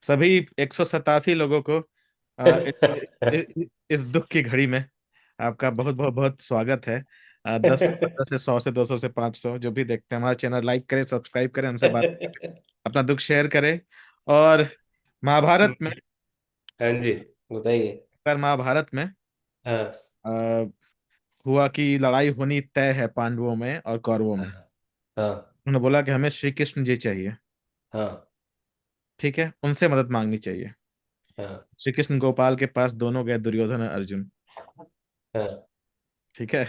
सभी 187 लोगों को इस दुख की घड़ी में आपका बहुत बहुत बहुत स्वागत है। 10 से 100 से 200 से 500 जो भी देखते हैं हमारा चैनल, लाइक करें, सब्सक्राइब करें, हमसे बात करें, अपना दुख शेयर करें। और महाभारत में, हाँ जी, बताइए। पर महाभारत में हाँ आ, हुआ कि लड़ाई होनी तय है पांडवों में और कौरवों में। हाँ हाँ उन्होंने बोला कि हमें श्री कृष्ण जी चाहिए। हाँ ठीक है, उनसे मदद मांगनी चाहिए। हाँ श्री कृष्ण गोपाल के पास दोनों गए, दुर्योधन और अर्जुन। हाँ ठीक है।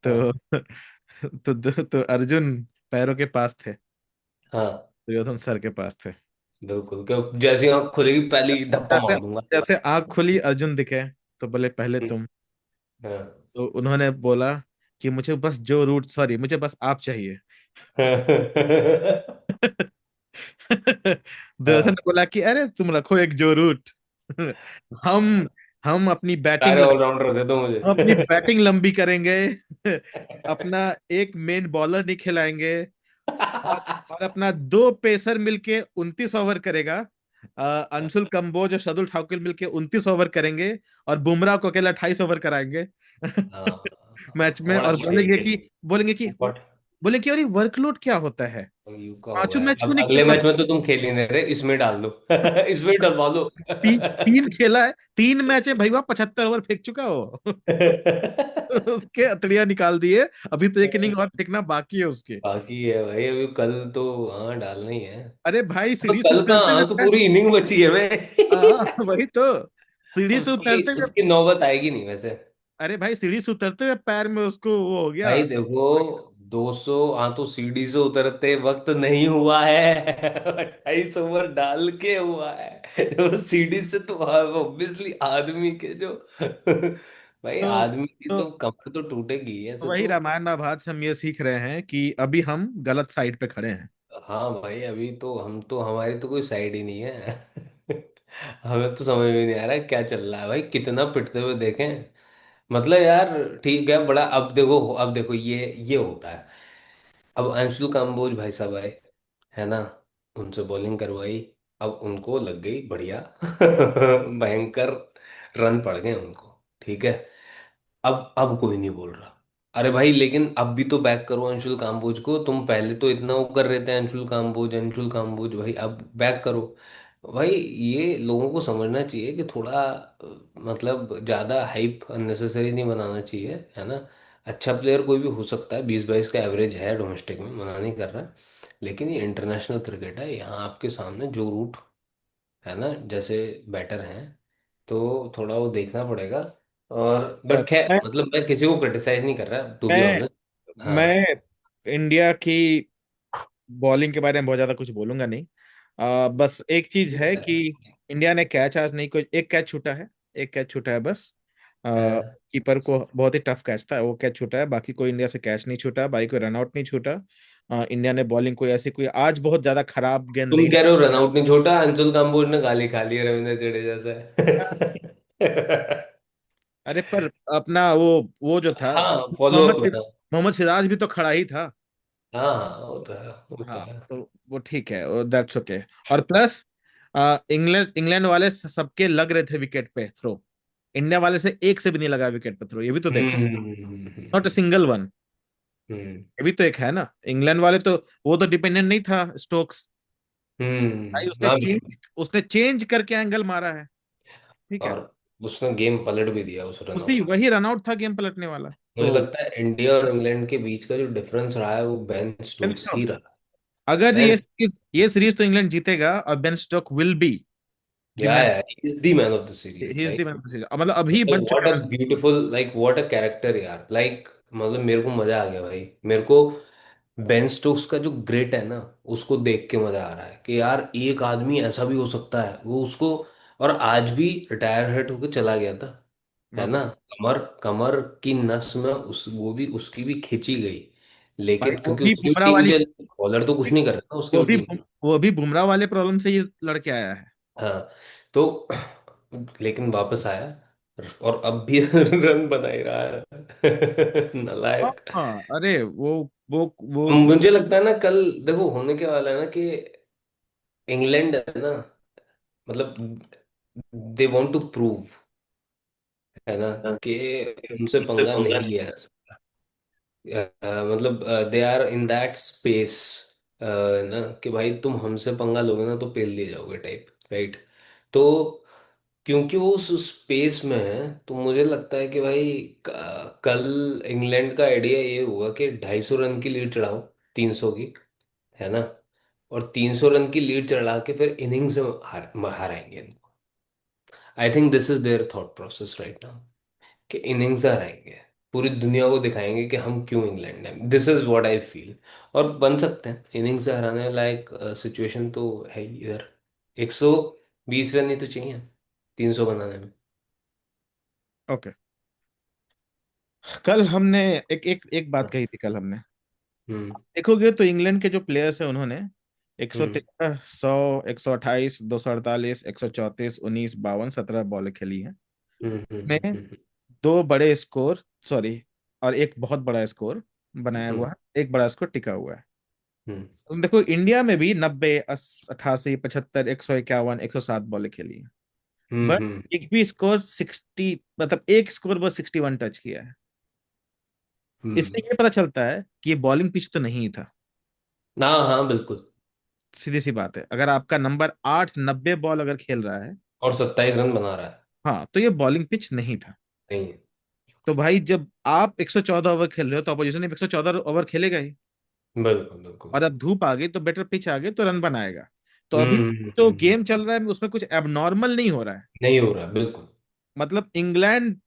हाँ तो तो अर्जुन पैरों के पास थे, हाँ। दुर्योधन सर के पास थे। बिल्कुल, क्यों जैसी आँख खुलेगी पहले ही धप्पा जैसे मार दूंगा। जैसे आग खुली, अर्जुन दिखे तो बोले पहले तुम। हाँ तो उन्होंने बोला कि मुझे बस जो रूट, सॉरी, मुझे बस आप चाहिए। दुर्योधन ने हाँ। बोला कि अरे तुम रखो एक जो रूट। हम हम अपनी सारे बैटिंग ऑलराउंडर दे दो मुझे। हम अपनी बैटिंग लंबी करेंगे। अपना एक मेन बॉलर नहीं खिलाएंगे। और और अपना दो पेसर मिलके 29 ओवर करेगा। अंशुल कंबोज और शार्दुल ठाकुर मिलके 29 ओवर करेंगे। और बुमराह को अकेला 28 ओवर कराएंगे हाँ, मैच में। व्हाट अ और शेर। बोलेंगे कि व्हाट और ये वर्कलोड क्या होता है, यू का पांचों हुआ है, मैच क्यों अब नहीं खेल अगले मैच पाते। में तो तुम खेल ही नहीं रहे, इसमें डाल दो। इसमें डलवा दो। तीन खेला है, 3 मैच है भाई, वह 75 ओवर फेंक चुका हो। उसके अतड़ियां निकाल दिए। अभी तो एक इनिंग और फेंकना बाकी है उसके। बाकी है भाई, अभी कल तो हाँ डालना ही है। अरे भाई, तो सीढ़ी से कल का उतरते हुए हाँ तो पूरी इनिंग बची है भाई। हाँ वही तो, सीढ़ी से उसकी उतरते हुए। उसकी नौबत आएगी नहीं वैसे। अरे भाई, सीढ़ी से उतरते हुए पैर में उसको वो हो गया। भाई देखो, 200 हाँ तो सीढ़ी से उतरते वक्त नहीं हुआ है। 28 ओवर डाल के हुआ है। वो सीढ़ी से तो ऑब्वियसली आदमी के जो भाई तो, आदमी की तो तो कमर तो टूटेगी ही ऐसे वही तो। रामायण महाभारत से हम ये सीख रहे हैं कि अभी हम गलत साइड पे खड़े हैं। हाँ भाई, अभी तो हम तो हमारी तो कोई साइड ही नहीं है। हमें तो समझ में नहीं आ रहा है क्या चल रहा है भाई, कितना पिटते हुए देखें। मतलब यार ठीक है बड़ा, अब देखो ये होता है। अब अंशुल कंबोज भाई साहब आए, है ना, उनसे बॉलिंग करवाई। अब उनको लग गई बढ़िया। भयंकर रन पड़ गए उनको। ठीक है, अब कोई नहीं बोल रहा। अरे भाई लेकिन अब भी तो बैक करो अंशुल काम्बोज को, तुम पहले तो इतना वो कर रहे थे अंशुल काम्बोज भाई, अब बैक करो। भाई ये लोगों को समझना चाहिए कि थोड़ा मतलब ज्यादा हाइप अननेसेसरी नहीं बनाना चाहिए, है ना। अच्छा प्लेयर कोई भी हो सकता है, 20-22 का एवरेज है डोमेस्टिक में, मना नहीं कर रहा। लेकिन ये इंटरनेशनल क्रिकेट है, यहाँ आपके सामने जो रूट है ना, जैसे बैटर हैं, तो थोड़ा वो देखना पड़ेगा। और बट खैर मैं मतलब मैं किसी को क्रिटिसाइज नहीं कर रहा टू बी मैं ऑनेस्ट। हाँ मैं इंडिया की बॉलिंग के बारे में बहुत ज्यादा कुछ बोलूंगा नहीं। बस एक चीज है कि इंडिया ने कैच आज नहीं, कोई एक कैच छूटा है। एक कैच छूटा है बस। हाँ। कीपर को बहुत ही टफ कैच था, वो कैच छूटा है, बाकी कोई इंडिया से कैच नहीं छूटा, बाकी कोई रनआउट नहीं छूटा। इंडिया ने बॉलिंग कोई ऐसी कोई आज बहुत ज्यादा खराब गेंद तुम नहीं कह रहे हो रनआउट नहीं छोटा, अंशुल कंबोज ने गाली खा ली है रविंद्र जडेजा डाली। से। अरे पर अपना वो जो था, हाँ फॉलो अप में मोहम्मद ना। मोहम्मद सिराज भी तो खड़ा ही था। हाँ हाँ होता है होता हाँ है। तो वो ठीक है, दैट्स ओके। और प्लस इंग्लैंड इंग्लैंड वाले सबके लग रहे थे विकेट पे थ्रो। इंडिया वाले से एक से भी नहीं लगा विकेट पे थ्रो, ये भी तो देखो। Not a hmm. Single one. हम्म ये भी तो एक है ना, इंग्लैंड वाले तो, वो तो डिपेंडेंट नहीं था स्टोक्स। भाई हाँ। उसने चेंज करके एंगल मारा है। ठीक है। और उसने गेम पलट भी दिया उस उसी रनआउट। वही रनआउट था गेम पलटने वाला मुझे तो। लगता है इंडिया और इंग्लैंड के बीच का जो डिफरेंस रहा है वो बेन स्टोक्स ही रहा। अगर बेन, ये सीरीज तो इंग्लैंड जीतेगा, और Ben Stoke will be the या man. Is the man of the series he is the like. Man of the series, मतलब अभी बन व्हाट अ चुका है। Beautiful, like what a character यार, लाइक मतलब मेरे को मजा आ गया भाई, मेरे को बेन स्टोक्स का जो ग्रेट है ना, उसको देख के मजा आ रहा है कि यार एक आदमी ऐसा भी हो सकता है, वो उसको। और आज भी रिटायर हेट होकर चला गया था, है ना। वापस। कमर कमर की नस में उस वो भी उसकी भी खींची गई। भाई लेकिन वो क्योंकि भी उसकी बुमराह टीम वाली, के बॉलर तो कुछ नहीं कर रहा था उसकी वो वो भी टीम। वो भी बुमराह वाले प्रॉब्लम से ये लड़के आया है। हाँ तो लेकिन वापस आया, और अब भी रन बना ही रहा है। हाँ नालायक। हाँ, अरे वो मुझे लगता है ना कल देखो होने के वाला है ना कि इंग्लैंड है ना, मतलब दे वांट टू प्रूव, है ना, कि उनसे पंगा नहीं लिया जा सकता। मतलब they are in that space ना, कि भाई तुम हमसे पंगा लोगे ना तो पेल दिए जाओगे टाइप, राइट। तो क्योंकि वो उस स्पेस में है, तो मुझे लगता है कि भाई कल इंग्लैंड का आइडिया ये हुआ कि 250 रन की लीड चढ़ाओ, 300 की, है ना, और 300 रन की लीड चढ़ा के फिर इनिंग्स में हराएंगे इनको। I think this is there thought process right now, कि इनिंग्स हराएंगे, पूरी दुनिया को दिखाएंगे कि हम क्यों इंग्लैंड हैं। This is what I feel. और बन सकते हैं, इनिंग्स से हराने लायक सिचुएशन तो है ही इधर। 120 रन ही तो चाहिए 300 बनाने में। ओके। कल हमने एक एक एक बात कही थी कल हमने। हम्म। देखोगे तो इंग्लैंड के जो प्लेयर्स हैं उन्होंने एक सौ हम्म। तेरह 100, 128, 248, 134, 19, 52, 17 बॉलें खेली हैं। हम्म। में दो बड़े स्कोर, सॉरी, और एक बहुत बड़ा स्कोर बनाया हम्म। हुआ है, एक बड़ा स्कोर टिका हुआ है। हम्म। तुम देखो इंडिया में भी 90, 88, 75, 151, 107 बॉलें खेली हैं। हम्म। बट एक भी स्कोर 60, मतलब एक स्कोर बस 61 टच किया है। इससे हम्म। ये पता चलता है कि ये बॉलिंग पिच तो नहीं था। हाँ हाँ बिल्कुल। सीधी सी बात है, अगर आपका नंबर 8 90 बॉल अगर खेल रहा है, और 27 रन बना रहा है। हाँ, तो ये बॉलिंग पिच नहीं था। नहीं है। तो भाई जब आप 114 ओवर खेल रहे हो तो अपोजिशन 114 ओवर खेलेगा ही। बिल्कुल बिल्कुल। और अब धूप आ गई तो बेटर पिच आ गई तो रन बनाएगा। तो अभी हम्म। जो गेम चल रहा है उसमें कुछ एबनॉर्मल नहीं हो रहा है। नहीं हो रहा बिल्कुल। मतलब इंग्लैंड,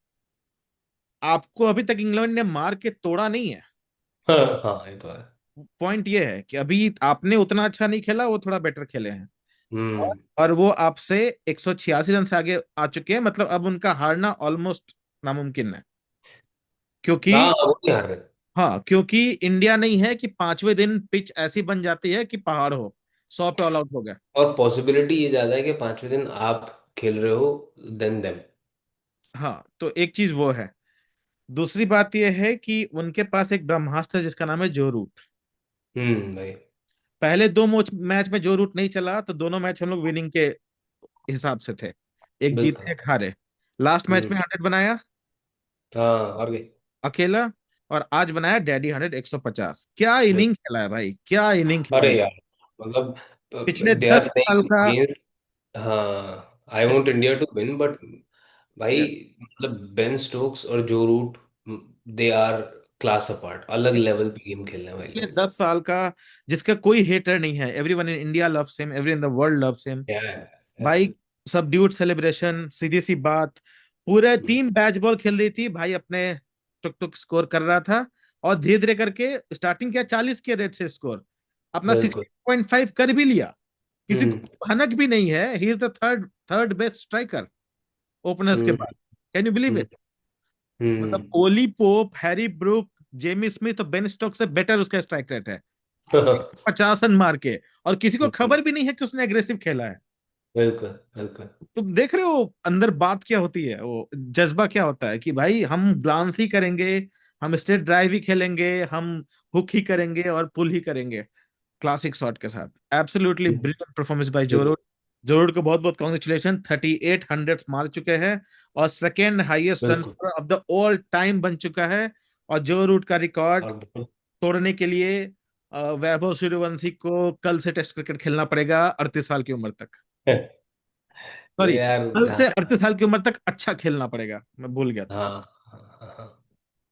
आपको अभी तक इंग्लैंड ने मार के तोड़ा नहीं है। हाँ हाँ ये तो है। पॉइंट ये है कि अभी आपने उतना अच्छा नहीं खेला, वो थोड़ा बेटर खेले हैं। हम्म। और वो आपसे 186 रन से आगे आ चुके हैं, मतलब अब उनका हारना ऑलमोस्ट नामुमकिन है। क्योंकि, हाँ वो नहीं हार रहे। हाँ, क्योंकि इंडिया नहीं है कि पांचवें दिन पिच ऐसी बन जाती है कि पहाड़ हो, 100 पे ऑल आउट हो गया। और पॉसिबिलिटी ये ज्यादा है कि 5वें दिन आप खेल रहे हो देन देम। हाँ, तो एक चीज वो है। दूसरी बात यह है कि उनके पास एक ब्रह्मास्त्र है जिसका नाम है जो रूट। भाई। पहले दो मैच में जो रूट नहीं चला तो दोनों मैच हम लोग विनिंग के हिसाब से थे। एक बिल्कुल। जीते एक हारे। लास्ट मैच में हम्म। 100 बनाया हाँ हार गए। अकेला। और आज बनाया डैडी 100, 150। क्या बिल्कुल। इनिंग खेला है भाई, क्या इनिंग अरे खेली है। यार, मतलब पिछले दे आर 10 साल प्लेइंग का। अगेंस्ट। हाँ, I want India to win but भाई, मतलब बेन स्टोक्स और Joe Root, they are class apart, अलग लेवल पे गेम खेलने वाले ये लोग। 10 साल का जिसका कोई हेटर नहीं है, everyone in India loves him, every in the world loves him. क्या है। भाई सबड्यूट सेलिब्रेशन, सीधी सी बात। पूरा टीम बैच बॉल खेल रही थी भाई, अपने टुक टुक स्कोर कर रहा था। और धीरे धीरे करके स्टार्टिंग किया 40 के रेट से स्कोर, अपना बिल्कुल। 60.5 कर भी लिया। किसी को हम्म। भनक भी नहीं है, he is the third third best striker openers के हम्म। बाद। Can you believe hmm. It. मतलब हम्म। Ollie Pope, Harry Brook, Jamie Smith और बेन स्टोक से बेटर उसका स्ट्राइक रेट है। 50 रन मार के, और किसी को खबर भी नहीं है कि उसने एग्रेसिव खेला है। बिल्कुल बिल्कुल। तुम देख रहे हो अंदर बात क्या होती है, वो जज्बा क्या होता है कि भाई हम ग्लांस ही करेंगे, हम स्ट्रेट ड्राइव ही खेलेंगे, हम हुक ही करेंगे और पुल ही करेंगे क्लासिक शॉट के साथ। एब्सोल्युटली ब्रिलियंट परफॉर्मेंस बाय जोरो। जोरो को बहुत बहुत कॉन्ग्रेचुलेशन, 38 मार चुके हैं और सेकेंड हाईएस्ट रन बिल्कुल। ऑफ द ऑल टाइम बन चुका है। और जो रूट का रिकॉर्ड और तोड़ने के लिए वैभव सूर्यवंशी को कल से टेस्ट क्रिकेट खेलना पड़ेगा 38 साल की उम्र तक। ये सॉरी, यार, कल से हाँ 38 साल की उम्र तक अच्छा खेलना पड़ेगा, मैं भूल गया था। हाँ हाँ हाँ,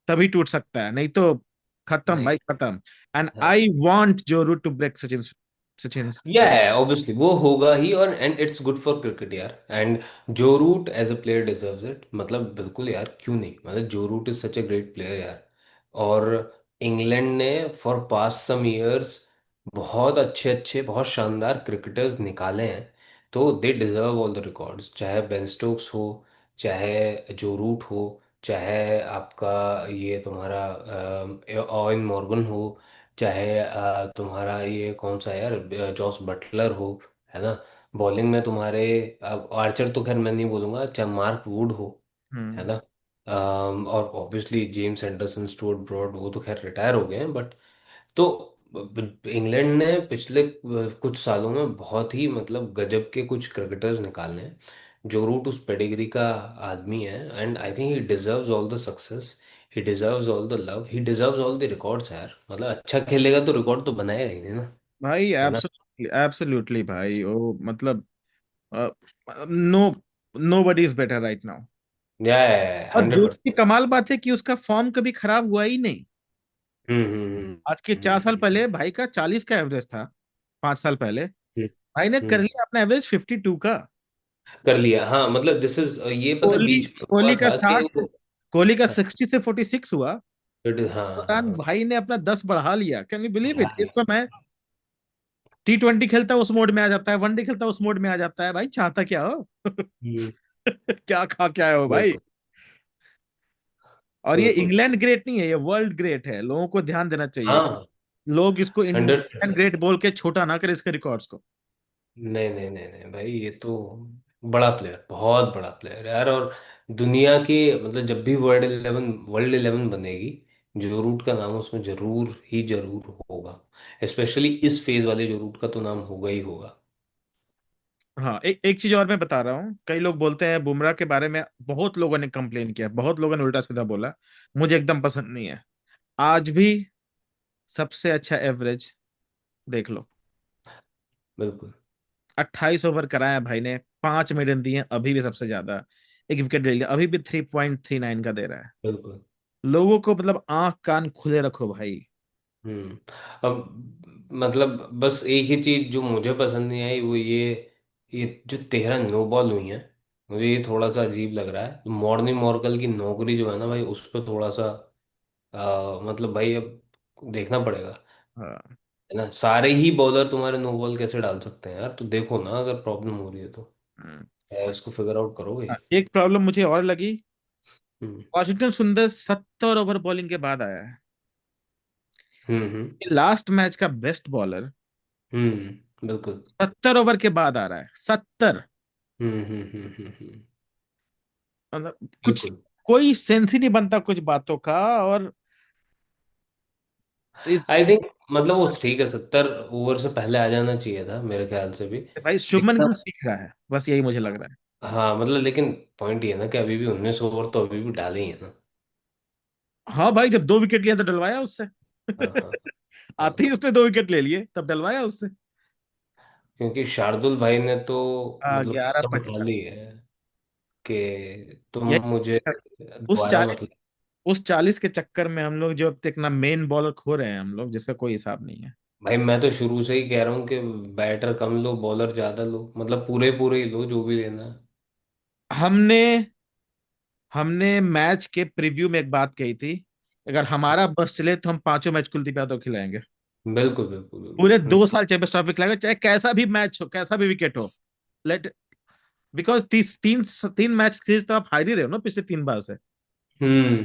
तभी टूट सकता है, नहीं तो खत्म नहीं। भाई खत्म। एंड हाँ, I want Joe Root to break Sachin या है ऑब्वियसली वो होगा ही, और and it's good for cricket यार, and Joe Root as a player deserves it, मतलब बिल्कुल यार, क्यों नहीं, मतलब Joe Root is such a great player यार। और इंग्लैंड ने फॉर पास्ट सम इयर्स बहुत अच्छे अच्छे बहुत शानदार क्रिकेटर्स निकाले हैं। तो they deserve all the records, चाहे बेन स्टोक्स हो, चाहे जो रूट हो, चाहे आपका ये तुम्हारा ऑयन मॉर्गन हो, चाहे तुम्हारा ये कौन सा यार, जॉस बटलर हो, है ना, बॉलिंग में तुम्हारे आर्चर तो खैर मैं नहीं बोलूंगा, चाहे मार्क वुड हो, है हम्म। ना, और obviously James Anderson, Stuart Broad, वो तो खैर रिटायर हो गए हैं, बट तो इंग्लैंड ने पिछले कुछ सालों में बहुत ही मतलब गजब के कुछ क्रिकेटर्स निकाले हैं। जो रूट उस पेडिग्री का आदमी है, and I think he deserves all the success, he deserves all the love, he deserves all the records यार। मतलब अच्छा खेलेगा तो रिकॉर्ड तो बनाएगा ही नहीं ना। भाई है ना? एब्सोल्युटली एब्सोल्युटली भाई, वो मतलब no, no buddy is better right now. या और हंड्रेड दूसरी परसेंट कमाल बात है कि उसका फॉर्म कभी खराब हुआ ही नहीं। आज के 4 साल हम्म पहले भाई का 40 का एवरेज था, 5 साल पहले हम्म, भाई ने कर हम्म। लिया अपना एवरेज 52 का। कर लिया, हाँ मतलब दिस इज ये पता है कोहली बीच में हुआ कोहली का था कि 60 से, वो। कोहली का 60 से 46 हुआ। हाँ हाँ दौरान हाँ। भाई ने अपना 10 बढ़ा लिया, कैन यू बिलीव बढ़ा इट। इस लिया। समय T20 खेलता है उस मोड में आ जाता है, वनडे खेलता है उस मोड में आ जाता है, भाई चाहता क्या हो। हम्म, क्या खा क्या है हो भाई। बिल्कुल और ये बिल्कुल। इंग्लैंड ग्रेट नहीं है, ये वर्ल्ड ग्रेट है, लोगों को ध्यान देना चाहिए। हाँ लोग इसको हंड्रेड इंडियन परसेंट ग्रेट बोल के छोटा ना करे इसके रिकॉर्ड्स को। नहीं नहीं नहीं नहीं भाई, ये तो बड़ा प्लेयर, बहुत बड़ा प्लेयर यार। और दुनिया के मतलब जब भी वर्ल्ड 11 बनेगी, जो रूट का नाम उसमें जरूर ही जरूर होगा। स्पेशली इस फेज वाले जो रूट का तो नाम होगा ही होगा। हाँ, एक चीज और मैं बता रहा हूँ, कई लोग बोलते हैं बुमराह के बारे में, बहुत लोगों ने कंप्लेन किया, बहुत लोगों ने उल्टा सीधा बोला, मुझे एकदम पसंद नहीं है। आज भी सबसे अच्छा एवरेज देख लो, बिल्कुल 28 ओवर कराया भाई ने, 5 मेडन दिए, अभी भी सबसे ज्यादा, एक विकेट ले लिया, अभी भी 3.39 का दे रहा है। बिल्कुल। लोगों को मतलब आंख कान खुले रखो भाई। अब मतलब बस एक ही चीज जो मुझे पसंद नहीं आई वो ये जो 13 नो बॉल हुई है, मुझे ये थोड़ा सा अजीब लग रहा है। मॉर्निंग मॉर्कल की नौकरी जो है ना भाई, उस पर थोड़ा सा मतलब भाई अब देखना पड़ेगा। हाँ। है ना? सारे ही बॉलर तुम्हारे नो बॉल कैसे डाल सकते हैं यार? तो देखो ना, अगर प्रॉब्लम हो रही है तो हम्म। इसको फिगर आउट करोगे। हाँ, एक प्रॉब्लम मुझे और लगी, हम्म वॉशिंगटन सुंदर 70 ओवर बॉलिंग के बाद आया है, हम्म। लास्ट मैच का बेस्ट बॉलर बिल्कुल 70 ओवर के बाद आ रहा है, 70। हम्म। मतलब कुछ, बिल्कुल। कोई सेंस ही नहीं बनता कुछ बातों का। और तो इस आई थिंक मतलब वो ठीक है, 70 ओवर से पहले आ जाना चाहिए था मेरे ख्याल से भी। भाई शुभमन लेकिन गिल सीख रहा है, बस यही मुझे लग रहा है। हाँ मतलब लेकिन पॉइंट ये है ना कि अभी भी 19 ओवर तो अभी भी डाले ही है ना। हाँ भाई, जब 2 विकेट लिया तो डलवाया उससे। हाँ हाँ आते ही हाँ। उसने 2 विकेट ले लिए, तब डलवाया उससे। क्योंकि शार्दुल भाई ने तो हाँ, मतलब 11 कसम खा 55। ली है कि तुम मुझे यही उस दोबारा 40 मतलब। उस 40 के चक्कर में हम लोग जो अब तक ना मेन बॉलर खो रहे हैं हम लोग, जिसका कोई हिसाब नहीं है। भाई मैं तो शुरू से ही कह रहा हूँ कि बैटर कम लो, बॉलर ज्यादा लो, मतलब पूरे पूरे ही लो जो भी लेना है। हमने हमने मैच के प्रीव्यू में एक बात कही थी, अगर हमारा बस चले तो हम पांचों मैच कुलदीप यादव खिलाएंगे, बिल्कुल बिल्कुल पूरे बिल्कुल। 2 साल चैंपियंस ट्रॉफी खिलाएंगे, चाहे कैसा भी मैच हो, कैसा भी विकेट हो। लेट, बिकॉज तीन तीन मैच सीरीज तो आप हार ही रहे हो ना पिछले 3 बार से, हम्म।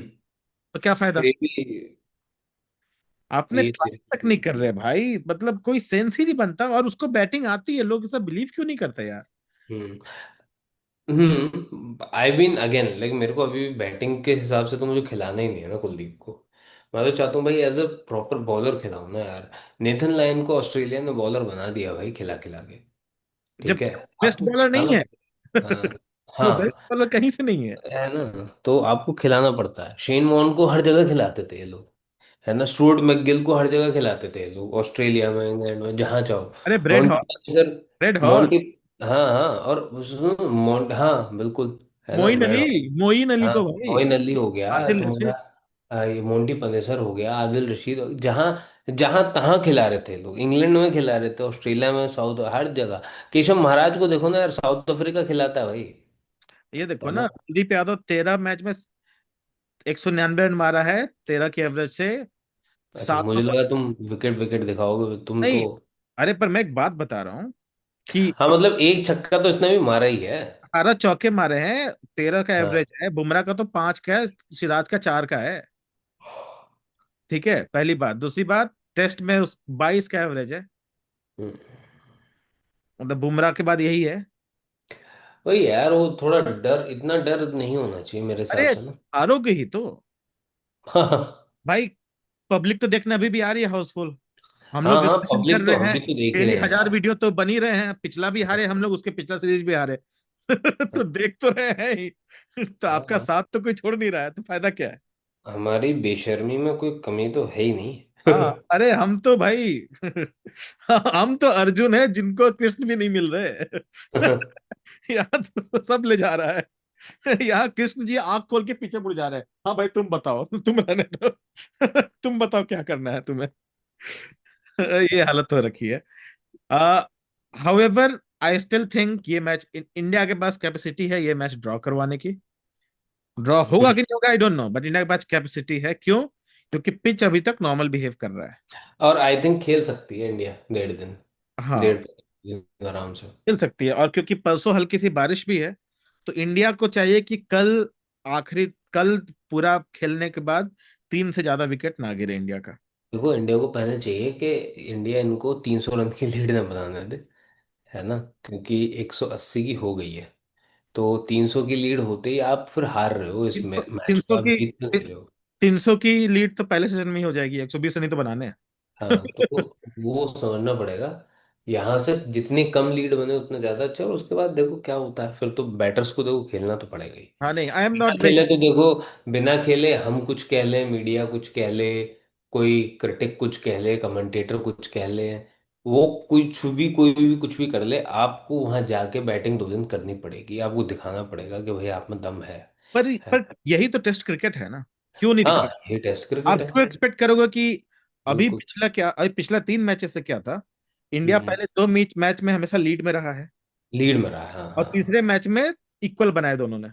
तो क्या फायदा। ये भी आपने ये ट्राई तक नहीं कर रहे भाई, मतलब कोई सेंस ही नहीं बनता, और उसको बैटिंग आती है, लोग इसे बिलीव क्यों नहीं करते यार। हम्म आई बीन अगेन लाइक मेरे को अभी भी बैटिंग के हिसाब से तो मुझे खिलाना ही नहीं है ना कुलदीप को। मैं तो चाहता हूँ भाई एज अ प्रॉपर बॉलर खिलाऊं ना यार। नेथन लायन को ऑस्ट्रेलिया ने बॉलर बना दिया भाई, खिला खिला के। ठीक है, जबकि बेस्ट आपको बॉलर नहीं खिलाना है। पड़ता। हाँ वो बेस्ट हाँ। बॉलर कहीं से नहीं है। है ना? तो आपको खिलाना पड़ता है। शेन वॉर्न को हर जगह खिलाते थे ये लोग। है ना? स्टुअर्ट मैकगिल को हर जगह खिलाते थे ये लोग, ऑस्ट्रेलिया में, इंग्लैंड में, जहाँ चाहो। अरे Brad Hogg, Monty sir, Brad Hogg, Monty. हाँ हाँ, और सुनो हाँ बिल्कुल। है ना? Moeen Brad Ali, Hogg. मोइन अली हाँ, को भाई, मोइन अली हो गया आदिल तुम्हारा। रशीद। ये मोंटी पनेसर हो गया, आदिल रशीद जहाँ जहाँ तहाँ खिला रहे थे लोग। इंग्लैंड में खिला रहे थे, ऑस्ट्रेलिया में, साउथ, हर जगह। केशव महाराज को देखो ना यार, साउथ अफ्रीका खिलाता है भाई। ये देखो है ना, ना? कुलदीप यादव 13 मैच में 199 रन मारा है, 13 की एवरेज से, अच्छा, सात मुझे ओवर लगा तुम विकेट विकेट दिखाओगे तुम तो। नहीं। अरे पर मैं एक बात बता रहा हूँ कि हाँ मतलब एक छक्का तो इसने भी मारा ही है। 18 चौके मारे हैं, 13 का हाँ। एवरेज है, बुमराह का तो 5 का है, सिराज का 4 का है। ठीक है, पहली बात। दूसरी बात, टेस्ट में उस 22 का एवरेज है, हम्म। मतलब बुमराह के बाद यही है। वही यार, वो थोड़ा डर, इतना डर नहीं होना चाहिए मेरे हिसाब अरे से ना। हारोगे ही तो हाँ भाई, पब्लिक तो देखने अभी भी आ रही है हाउसफुल। हम लोग हाँ हाँ, डिस्कशन कर पब्लिक तो रहे हम हैं, भी तो देख ही डेली रहे हैं 1000 यार। वीडियो तो बन ही रहे हैं, पिछला भी हारे हम लोग, उसके पिछला सीरीज भी हारे। तो देख तो रहे हैं ही। तो आपका हाँ, साथ तो कोई छोड़ नहीं रहा है, तो फायदा क्या है? हमारी बेशर्मी में कोई कमी तो है ही हाँ, नहीं। अरे हम तो भाई हम तो अर्जुन है जिनको कृष्ण भी नहीं मिल रहे। यहाँ तो सब ले जा रहा है। यहाँ कृष्ण जी आंख खोल के पीछे मुड़ जा रहे हैं, हाँ भाई तुम बताओ, तुम रहने दो। तुम बताओ क्या करना है तुम्हें। ये हालत हो रखी है। हाउएवर, आई स्टिल थिंक ये मैच, इंडिया के पास कैपेसिटी है ये मैच ड्रॉ करवाने की। ड्रॉ होगा कि नहीं होगा I don't know, but India के पास कैपेसिटी है। क्यों? क्योंकि पिच अभी तक नॉर्मल बिहेव कर रहा है। और आई थिंक खेल सकती है इंडिया 1.5 दिन, हाँ, 1.5 दिन आराम से। खेल सकती है, और क्योंकि परसों हल्की सी बारिश भी है, तो इंडिया को चाहिए कि आखिरी कल पूरा खेलने के बाद 3 से ज्यादा विकेट ना गिरे इंडिया का। देखो, इंडिया को पहले चाहिए कि इंडिया इनको 300 रन की लीड ना बनाने दे, है ना, क्योंकि 180 की हो गई है। तो 300 की लीड होते ही आप फिर हार रहे हो, इस तीन मैच तीन को सौ आप की जीत नहीं रहे हो। 300 की लीड तो पहले सीजन में ही हो जाएगी, 120 नहीं तो बनाने हैं। हाँ, तो वो समझना पड़ेगा। यहाँ से जितनी कम लीड बने उतना ज्यादा अच्छा, और उसके बाद देखो क्या होता है, फिर तो बैटर्स को देखो खेलना तो पड़ेगा ही। हाँ नहीं, आई एम बिना नॉट खेले वेरी। तो देखो, बिना खेले हम कुछ कह लें, मीडिया कुछ कह ले, कोई क्रिटिक कुछ कह ले, कमेंटेटर कुछ कह ले, वो कोई भी कुछ भी कर ले, आपको वहां जाके बैटिंग 2 दिन करनी पड़ेगी, आपको दिखाना पड़ेगा कि भाई आप में दम है। पर यही तो टेस्ट क्रिकेट है ना, क्यों नहीं हाँ, दिखा? ये टेस्ट क्रिकेट आप है। क्यों एक्सपेक्ट करोगे कि बिल्कुल। अभी पिछला 3 मैचेस से क्या था? इंडिया हम्म, पहले 2 मैच में हमेशा लीड में रहा है, लीड में रहा है, हाँ और हाँ तीसरे मैच में इक्वल बनाए दोनों ने।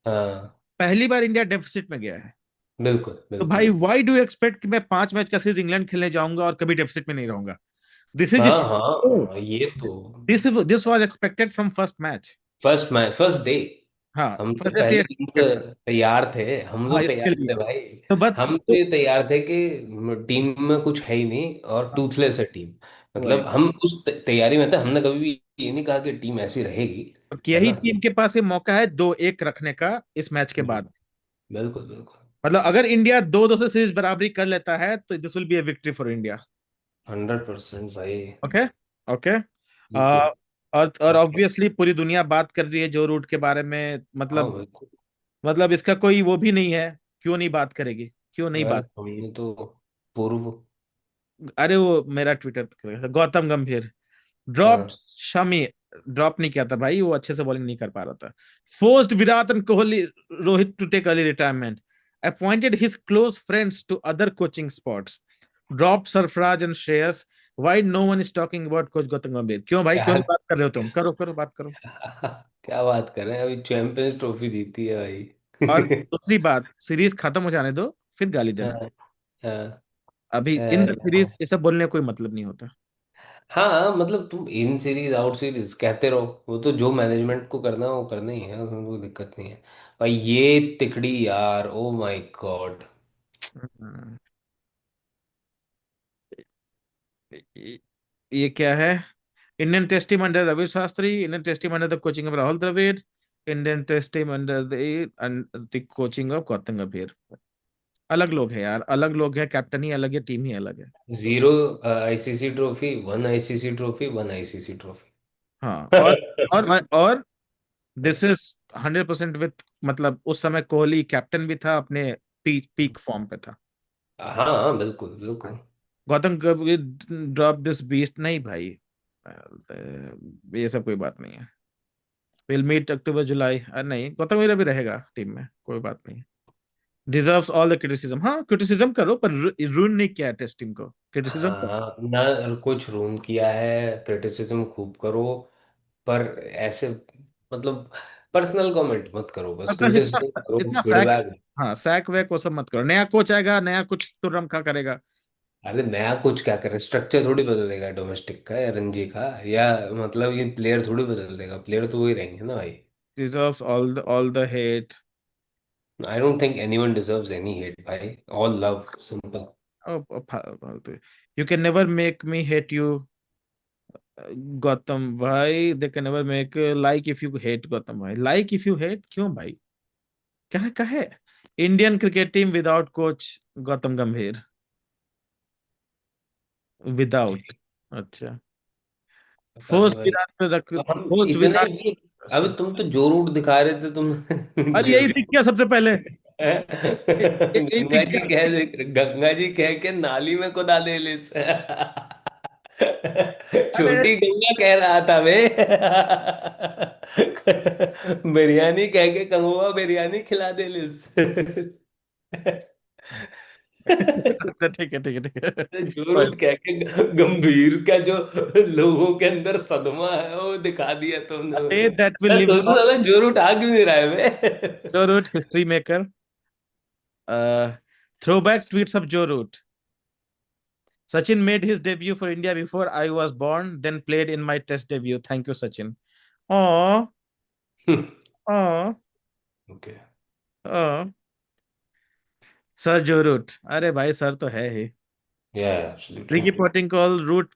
हाँ। पहली बार इंडिया डेफिसिट में गया है। बिल्कुल तो बिल्कुल। भाई व्हाई डू एक्सपेक्ट कि मैं 5 मैच का सीरीज इंग्लैंड खेलने जाऊंगा और कभी डेफिसिट में नहीं रहूंगा? दिस इज हाँ हाँ, ये तो this was expected from first match. First match first day. हाँ, हम तो फर्स्ट ऐसे ही पहले दिन से एक्सपेक्टेड था। तैयार थे, हम हाँ, तो इसके तैयार लिए थे भाई। तो बस हम तो ये तैयार थे कि टीम में कुछ है ही नहीं और हाँ, टूथलेस है टीम। वही, मतलब हम उस तैयारी में थे, हमने कभी भी ये नहीं कहा कि टीम ऐसी रहेगी, अब है यही ना। टीम के पास ये मौका है 2-1 रखने का इस मैच के बाद। बिल्कुल बिल्कुल। मतलब अगर इंडिया 2-2 से सीरीज बराबरी कर लेता है तो this will be A victory for India. 100% भाई। Okay, okay. बिल्कुल। और ऑब्वियसली पूरी दुनिया बात कर रही है जो रूट के बारे में, हाँ मतलब बिल्कुल। इसका कोई वो भी नहीं है। क्यों नहीं बात करेगी? क्यों नहीं यार बात? हमने तो पूर्व। अरे वो मेरा ट्विटर पे गौतम गंभीर ड्रॉप हाँ शमी ड्रॉप नहीं किया था भाई, वो अच्छे से बॉलिंग नहीं कर पा रहा था। Forced Virat and Kohli Rohit to take early retirement, appointed his close friends to other coaching spots, drop Sarfaraz and Shreyas, why no one is talking about coach Gautam Gambhir? क्यों भाई, क्यों नहीं यार। बात कर रहे हो तुम? करो करो, बात करो। क्या बात कर रहे हैं, अभी चैंपियंस ट्रॉफी जीती है और भाई। दूसरी बात, सीरीज खत्म हो जाने दो फिर गाली देना। हाँ हाँ। अभी इन द यार, सीरीज ये सब बोलने का कोई मतलब नहीं होता। हाँ मतलब तुम इन सीरीज आउट सीरीज कहते रहो, वो तो जो मैनेजमेंट को करना है वो करना ही है, उसमें कोई दिक्कत नहीं है। भाई ये तिकड़ी यार, ओ माय गॉड। हम्म, ये ये क्या है? Indian test team under Ravi Shastri, Indian test team under the coaching of Rahul Dravid, Indian test team under the coaching of Gautam Gambhir. अलग लोग हैं यार, अलग लोग हैं, कैप्टन ही अलग है, टीम ही अलग है। 0 ICC trophy, 1 ICC trophy, 1 ICC trophy. हाँ, और दिस इज 100% विथ, मतलब उस समय कोहली कैप्टन भी था, अपने पीक पीक फॉर्म पे था। हाँ हाँ, बिल्कुल बिल्कुल। गौतम गंभीर ड्रॉप दिस बीस्ट नहीं भाई, ये सब कोई बात नहीं है। विल मीट अक्टूबर जुलाई, नहीं गौतम गंभीर अभी रहेगा टीम में, कोई बात नहीं। डिजर्व्स ऑल द क्रिटिसिज्म, हाँ क्रिटिसिज्म करो पर रून नहीं किया टेस्ट टीम को, क्रिटिसिज्म करो। हाँ ना, कुछ रूम किया है, क्रिटिसिज्म खूब करो, पर ऐसे मतलब पर्सनल कमेंट मत करो, बस बस इतना क्रिटिसिज्म करो, इतना सैक, फीडबैक। हाँ सैक वैक वो सब मत करो। नया कोच आएगा, नया कुछ तुर्रम खा करेगा। अरे नया कुछ क्या करे, स्ट्रक्चर थोड़ी बदल देगा डोमेस्टिक का या रणजी का, या मतलब ये प्लेयर थोड़ी बदल देगा, प्लेयर तो वही रहेंगे ना भाई। Deserves all the hate. I don't think anyone deserves any hate भाई, all love, simple. You can never make me hate you Gautam भाई, they can never make like if you hate Gautam भाई, लाइक इफ यू हेट क्यों भाई? क्या है? Indian cricket team without coach Gautam Gambhir. Without. अच्छा। पता नहीं फोर्स भाई। विराट पे रख, तो हम फोर्स इतने विराट। ये, अभी तुम तो जो रूट दिखा रहे थे तुम अरे जो यही दिख गया सबसे पहले। यही दिख गंगा जी गया। कह, गंगा जी कह के नाली में खुदा दे ले अरे छोटी गंगा कह रहा था वे बिरयानी कह के कंगुआ बिरयानी खिला दे ले अच्छा ठीक है ठीक है ठीक है। जो कोई- रूट कह के गंभीर का जो लोगों के अंदर सदमा है वो दिखा दिया तुमने अरे मुझे। दैट विल मैं लिव सोचू साला जो रूट आ क्यों नहीं रहा है बे Joe Root history maker. Throwback tweets of Joe Root. Sachin made his debut for India before I was born, then played in my test debut. Thank you, Sachin. Oh, oh, okay. oh. Sir Joe Root, अरे भाई sir तो है ही। Yeah absolutely. Ricky Ponting call Root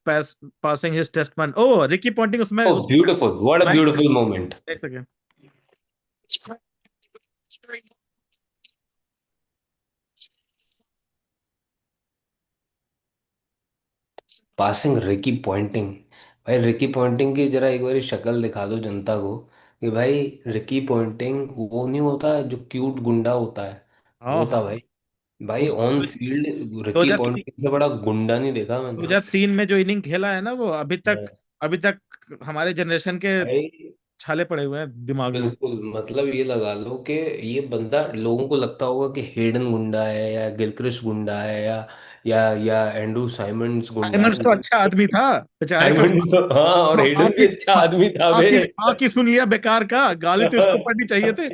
passing his test man. Oh, Ricky Ponting उसमें oh उस beautiful, what a मैं beautiful moment. एक second. Passing Ricky Ponting. भाई रिकी पॉइंटिंग की जरा एक बार शक्ल दिखा दो जनता को कि भाई रिकी पॉइंटिंग वो नहीं होता जो क्यूट गुंडा होता है, हाँ वो हाँ। था भाई। भाई उस ऑन फील्ड दो रिकी हजार पॉइंटिंग से बड़ा गुंडा नहीं देखा दो मैंने। हजार तीन में जो इनिंग खेला है ना, वो हाँ, अभी तक हमारे जनरेशन के भाई छाले पड़े हुए हैं दिमाग में। बिल्कुल, मतलब ये लगा लो कि ये बंदा, लोगों को लगता होगा कि हेडन गुंडा है या गिलक्रिस्ट गुंडा है या एंड्रू साइमंड्स गुंडा साइमंड्स है। तो अच्छा आदमी था बेचारे का। साइमंड्स तो हाँ, और हेडन भी आकी अच्छा आदमी था बे। आकी सुन लिया बेकार का, गाली तो इसको पड़नी चाहिए थे।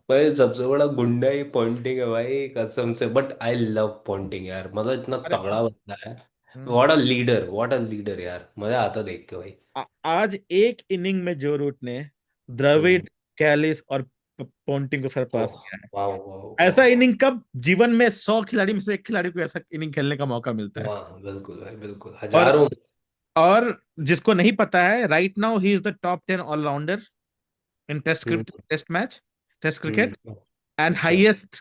भाई सबसे बड़ा गुंडा ही पॉइंटिंग है भाई कसम से, बट आई लव पॉइंटिंग यार, मतलब इतना अरे तगड़ा बंदा है। Hmm. What a leader, what a leader यार, मजा आता देख के भाई। आज एक इनिंग में जो रूट ने हम्म। द्रविड, कैलिस और पोंटिंग को सरपास ओह, किया है। वाह वाह ऐसा वाह। इनिंग कब जीवन में 100 खिलाड़ी में से एक खिलाड़ी को ऐसा इनिंग खेलने का मौका मिलता है। वाह बिल्कुल भाई बिल्कुल, और हजारों। और जिसको नहीं पता है, right now he is the top 10 allrounder in hmm test match, test cricket, hmm. And अच्छा। Highest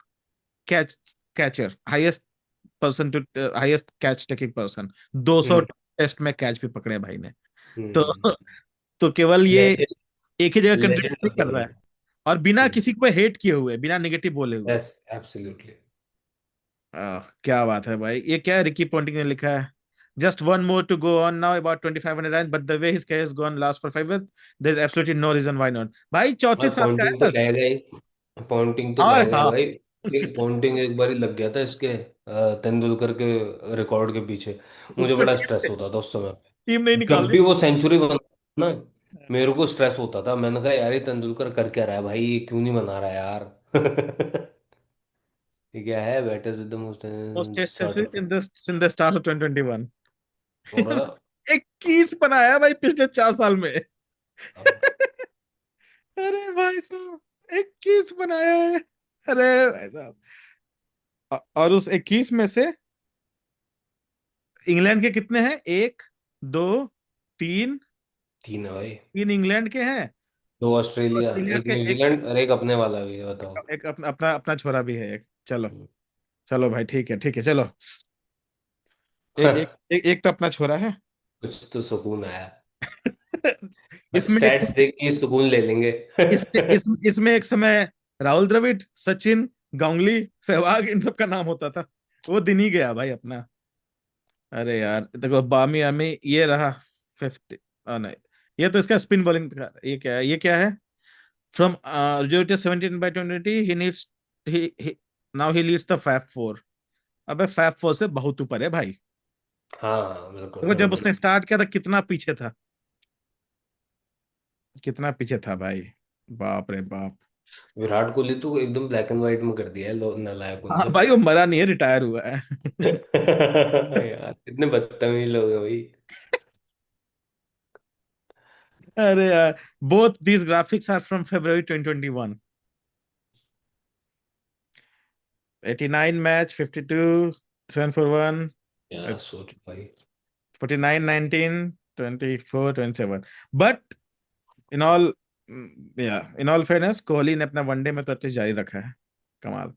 catch catcher, highest person to highest catch taking person. 200 hmm test में कैच भी पकड़े भाई ने। तो हम्म। तो केवल ये लेजेंड, एक ही जगह कंट्रीब्यूट लेजेंड नहीं ऑफ द कर रहा है, गेम। और बिना किसी को हेट किए हुए, बिना नेगेटिव बोले हुए। Yes absolutely. क्या बात है भाई, ये क्या है, रिकी पॉन्टिंग ने लिखा है। Just one more to go on now, about 2500 run, but the way his career has gone last for 5 years, there is absolutely no reason why not। भाई और 34 साल का पॉइंटिंग है तो बस। रहेगा ही, पॉइंटिंग तो और रहेगा ही हाँ। भाई। एक पॉइंटिंग एक बार ही लग गया था इसके तेंदुलकर के रिकॉर्ड के पीछे। मुझे उसको बड़ा टीम स्ट्रेस होता था उस समय टीम नहीं पे। निकाल जब दी। भी वो सेंचुरी बना ना, मेरे को स्ट्रेस होता था। मैंने कहा यार ये तेंदुलकर कर क्या रहा है भाई, ये क्यों नहीं बना रहा है यार ये क्या है, batters with the most most test sort century of. In the start of 2021। और 21 बनाया भाई पिछले 4 साल में। अरे भाई साहब, 21 बनाया है। अरे भाई साहब, और उस 21 में से इंग्लैंड के कितने हैं? एक, दो, तीन। तीन है भाई। तीन इंग्लैंड के हैं, दो ऑस्ट्रेलिया, ऑस्ट्रेलिया एक के एक, न्यूजीलैंड और एक अपने वाला भी है, बताओ। एक अपना अपना अपना छोरा भी है एक। चलो, चलो भाई ठीक है चलो। एक तो अपना छोरा है। कुछ तो सुकून आया। इसमें स्टैट्स देख के सुकून ले लेंगे इसमें एक समय राहुल द्रविड़, सचिन, गांगुली, सहवाग, इन सब का नाम होता था। वो दिन ही गया भाई अपना। अरे यार देखो, बामी आमी ये रहा 50। नहीं, ये तो इसका स्पिन बॉलिंग था। ये क्या है, ये क्या है? फ्रॉम जो 17 by 20, he needs he now he leads the fab 4। अबे फैब 4 से बहुत ऊपर है भाई। हाँ बिल्कुल देखो जब उसने 100%। स्टार्ट किया था कितना पीछे था, कितना पीछे था भाई। बाप रे बाप। विराट कोहली तो एकदम ब्लैक एंड व्हाइट में कर दिया है नालायकों हाँ ने भाई, वो मरा नहीं है, रिटायर हुआ है। यार इतने बदतमीज लोग हैं भाई। अरे यार, both these graphics are from February 2021। 89 match, 52, 7 for 1, यार सोचो भाई। 49, 19, 24, 27। But in all in all fairness, Kohli ने अपना वनडे में तो अच्छे जारी रखा है। कमाल।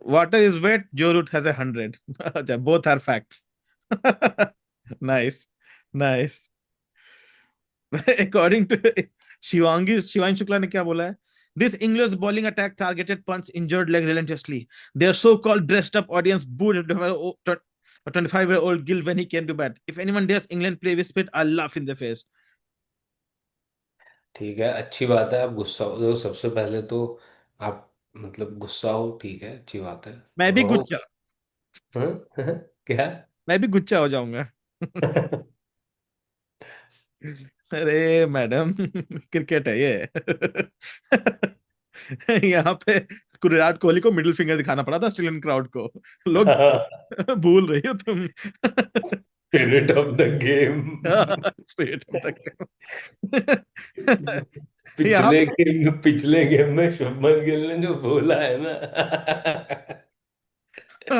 Water is wet. Joe Root has 100. अच्छा, both are facts. Nice, nice. According to Shivangi Shukla ने क्या बोला है? This English bowling attack targeted punts injured leg relentlessly. Their so-called dressed-up audience booed a 25-year-old Gill when he came to bat. If anyone dares England play with spirit, I'll laugh in the face. ठीक है, अच्छी बात है, आप गुस्सा हो तो सबसे पहले तो आप मतलब गुस्सा हो, ठीक है, अच्छी बात है। मैं भी रहो। गुच्चा हाँ? क्या? मैं भी गुच्चा हो जाऊंगा। अरे मैडम, क्रिकेट है ये। यहाँ पे विराट कोहली को मिडिल फिंगर दिखाना पड़ा था ऑस्ट्रेलियन क्राउड को। लोग भूल रही हो तुम। Spirit of the game. Straight तक। यहाँ पिछले गेम में, पिछले गेम में शुभमन गिल ने जो बोला है ना।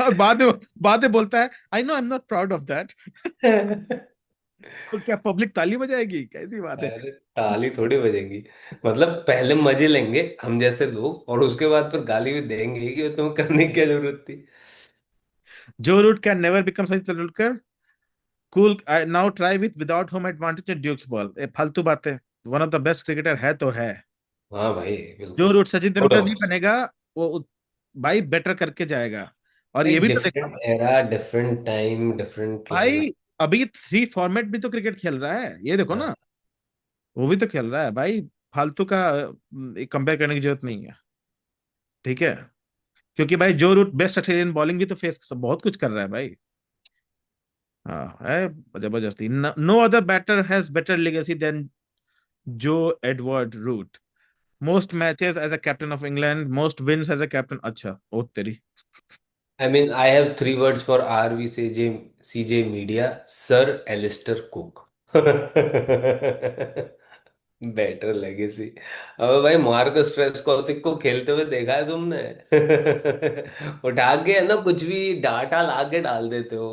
और बाद में बोलता है, I know I am not proud of that. तो क्या पब्लिक ताली बजाएगी? कैसी बात है? अरे ताली थोड़ी बजेगी। मतलब पहले मजे लेंगे हम जैसे लोग, और उसके बाद फिर गाली भी देंगे कि तुम्हें करने की क्या जरूरत थी। Joe Root can never become Sachin Tendulkar. Cool, I now try without home advantage Dukes ball. ये फालतू बातें। One of the best cricketer है तो है। हाँ भाई, जो बिल्कुल। रूट सचिन नो तेंदुलकर नहीं डाउट। बनेगा, वो भाई बेटर करके जाएगा। और भाई ये भी तो देखो different era, different time, different भाई, लाइफ। अभी थ्री फॉर्मेट भी तो क्रिकेट खेल रहा है, ये देखो हाँ। ना। वो भी तो खेल रहा है भाई। फालतू का कंपेयर करने की जरूरत नहीं है। ठीक है। क्योंकि भाई जो रूट बेस्ट ऑस्ट्रेलियन बॉलिंग भी तो फेस बहुत कुछ कर रहा है भाई। हाँ है जबरदस्ती। No other batter has better legacy than Joe Edward Root. Most matches as a captain of England, most wins as a captain. अच्छा, ओ तेरी। I mean I have 3 words for R V C J media, sir Alastair Cook. Better legacy. अब भाई Marcus stress Kautik को खेलते हुए देखा है तुमने? उठा के है ना, कुछ भी डाटा ला के डाल देते हो।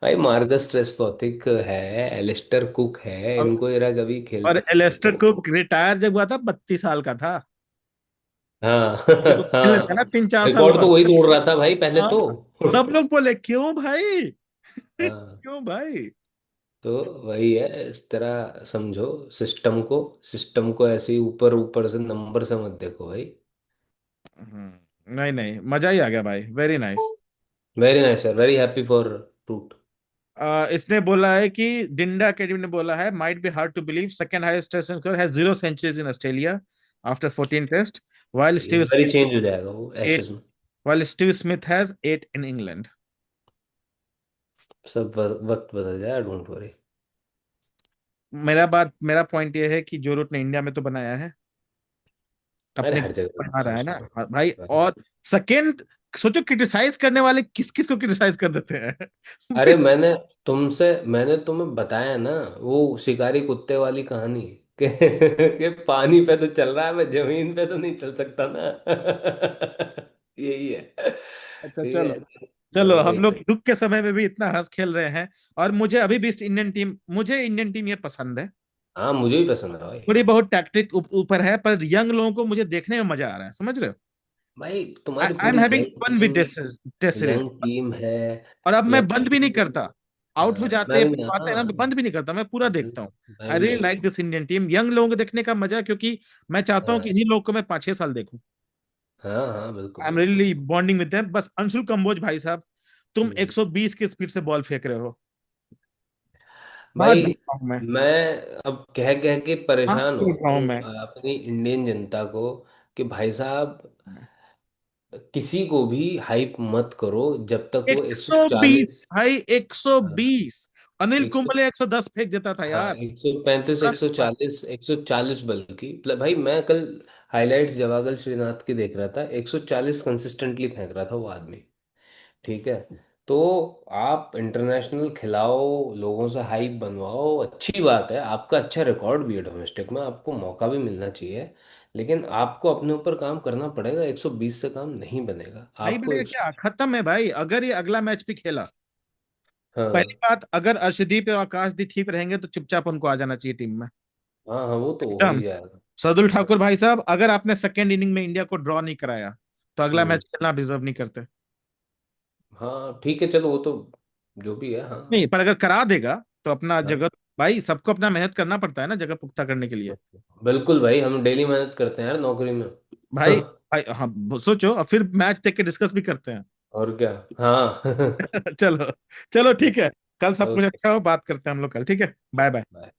भाई मार्कस स्ट्रेस कौतिक है, एलिस्टर कुक है, और इनको इरा कभी और खेलते एलेस्टर देखो। कुक रिटायर जब हुआ था 32 साल का था। हाँ। ये तो खेलने लगा ना हाँ, 3-4 साल रिकॉर्ड तो बाद। वही तोड़ रहा था भाई पहले हाँ, तो। सब लोग बोले क्यों भाई? हाँ, क्यों भाई? तो वही है, इस तरह समझो सिस्टम को ऐसे ही ऊपर ऊपर से नंबर से मत देखो भाई। नहीं नहीं, मजा ही आ गया भाई, very nice. Very nice sir, very happy for टूट। इसने बोला है कि डिंडा एकेडमी ने बोला है, might be hard to believe second highest test score has 0 centuries in Australia after 14 test, while इस Steve बार ही Smith चेंज हो जाएगा वो eight, एशेज में। while Steve Smith has 8 in England. सब वक्त बदल जाए, डोंट वरी। मेरा पॉइंट ये है कि जो रूट ने इंडिया में तो बनाया है, अरे अपने हर जगह बना बनता है रहा है ना उसमें। भाई। और सेकंड, सोचो क्रिटिसाइज करने वाले किस किस को क्रिटिसाइज कर देते हैं। भाई, अरे मैंने तुम्हें बताया ना, वो शिकारी कुत्ते वाली कहानी कि पानी पे तो चल रहा है, मैं जमीन पे तो नहीं चल सकता ना। यही है। अच्छा ठीक चलो। है। चलो, चलो हम कोई लोग नहीं। दुख के समय में भी इतना हंस खेल रहे हैं। और मुझे अभी भी इंडियन टीम ये पसंद है। हाँ, मुझे भी पसंद है भाई। थोड़ी बहुत टैक्टिक ऊपर है, पर यंग लोगों को मुझे देखने में मजा आ रहा है, समझ रहे हो? भाई तुम्हारी आई एम पूरी having young fun with team, test series. Young team है। और अब मैं बंद भी नहीं यंग। करता। आउट हो मैं जाते भी नहीं, पाते हैं ना, मैं हाँ। बंद भी नहीं करता, मैं पूरा देखता हूँ। मैं आई भी रियली नहीं। Like this Indian team, young लोगों को देखने का मजा, क्योंकि मैं चाहता हूँ कि हाँ, इन्हीं लोगों को मैं 5-6 साल देखूं। हाँ, हाँ, बिल्कुल आई एम बिल्कुल। Really bonding with them. बस अंशुल कंबोज भाई साहब, तुम हम्म। 120 की स्पीड से बॉल फेंक रहे हो। बहुत भाई देख रहा हूं मैं। मैं अब कह कह के हाँ, परेशान हो देख रहा हूं मैं। अपनी इंडियन जनता को, कि भाई साहब किसी को भी हाइप मत करो जब तक वो 120 140। भाई, 120। अनिल एक सौ कुंबले 110 फेंक देता था हाँ, यार। 135, 140, बल्कि मतलब भाई मैं कल हाइलाइट्स जवागल श्रीनाथ की देख रहा था, 140 कंसिस्टेंटली फेंक रहा था वो आदमी। ठीक है। तो आप इंटरनेशनल खिलाओ, लोगों से हाइप बनवाओ, अच्छी बात है, आपका अच्छा रिकॉर्ड भी है डोमेस्टिक में, आपको मौका भी मिलना चाहिए। लेकिन आपको अपने ऊपर काम करना पड़ेगा, 120 से काम नहीं बनेगा नहीं आपको बनेगा एक। क्या? खत्म है भाई, अगर ये अगला मैच भी खेला। पहली हाँ, बात, अगर अर्शदीप और आकाशदीप ठीक रहेंगे तो चुपचाप उनको आ जाना चाहिए टीम में। हाँ, हाँ, वो तो हो एकदम। ही जाएगा। शार्दुल हाँ। ठाकुर भाई साहब, अगर आपने सेकेंड इनिंग में इंडिया को ड्रॉ नहीं कराया, तो अगला हम्म। मैच खेलना डिजर्व नहीं करते। हाँ ठीक है, चलो वो तो जो भी है, हाँ। नहीं, पर अगर करा देगा तो अपना हाँ जगह, भाई सबको अपना मेहनत करना पड़ता है ना जगह पुख्ता करने के लिए। बिल्कुल भाई, हम डेली मेहनत करते हैं यार नौकरी में। भाई, भाई हाँ, सोचो और फिर मैच देख के डिस्कस भी करते हैं। और क्या। हाँ। चलो, चलो ठीक है। कल सब कुछ ओके। अच्छा हो, बात करते हैं हम लोग कल, ठीक है, बाय बाय। बाय।